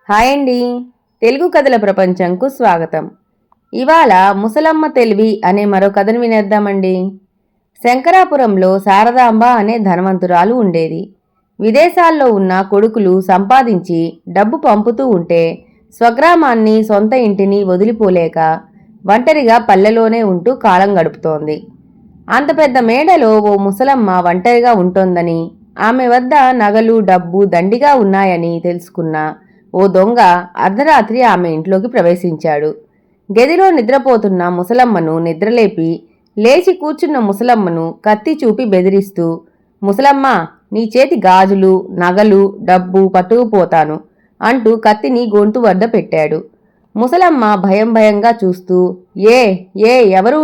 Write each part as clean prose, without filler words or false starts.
Hi అండి. తెలుగు కథల ప్రపంచంకు స్వాగతం. ఇవాళ ముసలమ్మ తెలివి అనే మరో కథను వినేద్దామండి. శంకరాపురంలో శారదాంబ అనే ధనవంతురాలు ఉండేది. విదేశాల్లో ఉన్న కొడుకులు సంపాదించి డబ్బు పంపుతూ ఉంటే స్వగ్రామాన్ని సొంత ఇంటిని వదిలిపోలేక ఒంటరిగా పల్లెలోనే ఉంటూ కాలం గడుపుతోంది. అంత పెద్ద మేడలో ఓ ముసలమ్మ ఒంటరిగా ఉంటోందని, ఆమె వద్ద నగలు డబ్బు దండిగా ఉన్నాయని తెలుసుకున్న ఓ దొంగ అర్ధరాత్రి ఆమె ఇంట్లోకి ప్రవేశించాడు. గదిలో నిద్రపోతున్న ముసలమ్మను నిద్రలేపి లేచి కూర్చున్న ముసలమ్మను కత్తి చూపి బెదిరిస్తూ, ముసలమ్మ, నీ చేతి గాజులు నగలు డబ్బు పట్టుకుపోతాను అంటూ కత్తిని గొంతు వద్ద పెట్టాడు. ముసలమ్మ భయం భయంగా చూస్తూ, ఏ ఏ ఎవరు?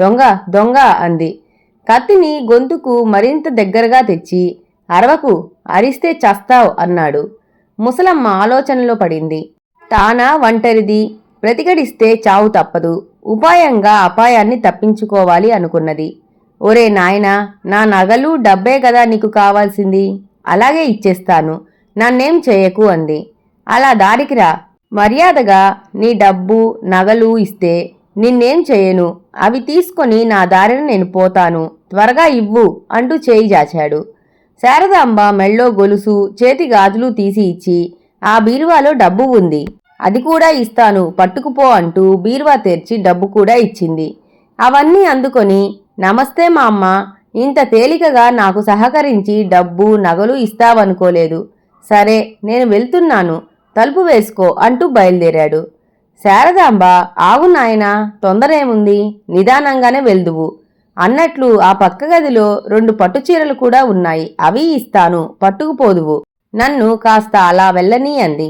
దొంగ దొంగ అంది. కత్తిని గొంతుకు మరింత దగ్గరగా తెచ్చి, అరవకు, అరిస్తే చస్తావ్ అన్నాడు. ముసలమ్మ ఆలోచనలో పడింది. తానా ఒంటరిది, ప్రతిఘటిస్తే చావు తప్పదు, ఉపాయంగా అపాయాన్ని తప్పించుకోవాలి అనుకున్నది. ఒరే నాయనా, నా నగలు డబ్బే కదా నీకు కావాల్సింది, అలాగే ఇచ్చేస్తాను, నన్నేం చేయకు అంది. అలా దారికి రా, మర్యాదగా నీ డబ్బు నగలు ఇస్తే నిన్నేం చేయను, అవి తీసుకొని నా దారిన నేను పోతాను, త్వరగా ఇవ్వు అంటూ చేయి జాచాడు. శారదాంబ మెళ్ళో గొలుసు చేతి గాజులు తీసి ఇచ్చి, ఆ బీరువాలో డబ్బు ఉంది, అది కూడా ఇస్తాను, పట్టుకుపో అంటూ బీరువా తెరిచి డబ్బు కూడా ఇచ్చింది. అవన్నీ అందుకొని, నమస్తే మా అమ్మ, ఇంత తేలికగా నాకు సహకరించి డబ్బు నగలు ఇస్తావనుకోలేదు, సరే నేను వెళ్తున్నాను, తలుపు వేసుకో అంటూ బయలుదేరాడు. శారదాంబ, ఆగు నాయనా, తొందరేముంది, నిదానంగానే వెళ్దువు అన్నట్లు ఆ పక్క గదిలో 2 పట్టుచీరలు కూడా ఉన్నాయి, అవి ఇస్తాను, పట్టుకుపోదువు, నన్ను కాస్త అలా వెళ్ళనీ అంది.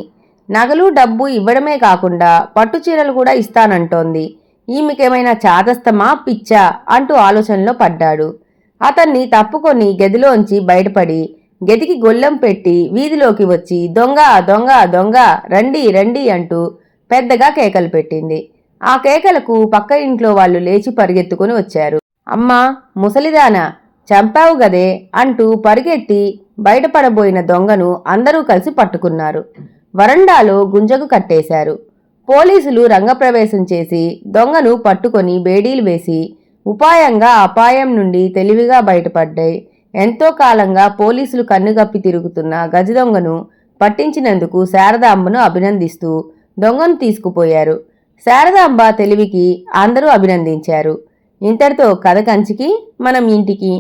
నగలు డబ్బు ఇవ్వడమే కాకుండా పట్టుచీరలు కూడా ఇస్తానంటోంది, ఈమెకేమైనా చాదస్తమా పిచ్చా అంటూ ఆలోచనలో పడ్డాడు. అతన్ని తప్పుకొని గదిలోంచి బయటపడి గదికి గొల్లెం పెట్టి వీధిలోకి వచ్చి, దొంగ దొంగ దొంగ, రండి రండి అంటూ పెద్దగా కేకలు పెట్టింది. ఆ కేకలకు పక్క ఇంట్లో వాళ్ళు లేచి పరిగెత్తుకుని వచ్చారు. అమ్మా, ముసలిదానా, చంపావు గదే అంటూ పరిగెత్తి బయటపడబోయిన దొంగను అందరూ కలిసి పట్టుకున్నారు. వరండాలో గుంజకు కట్టేశారు. పోలీసులు రంగప్రవేశం చేసి దొంగను పట్టుకొని బేడీలు వేసి ఉపాయంగా అపాయం నుండి తెలివిగా బయటపడ్డాయి. ఎంతో కాలంగా పోలీసులు కన్నుగప్పి తిరుగుతున్న గజదొంగను పట్టించినందుకు శారదాంబను అభినందిస్తూ దొంగను తీసుకుపోయారు. శారదాంబ తెలివికి అందరూ అభినందించారు. ఇంతటితో కథ కంచికి మనం ఇంటికి.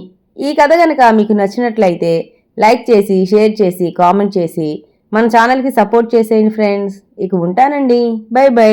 ఈ కథ గనక మీకు నచ్చినట్లయితే లైక్ చేసి షేర్ చేసి కామెంట్ చేసి మన ఛానల్కి సపోర్ట్ చేసేయండి ఫ్రెండ్స్. ఇక ఉంటానండి, బై బై.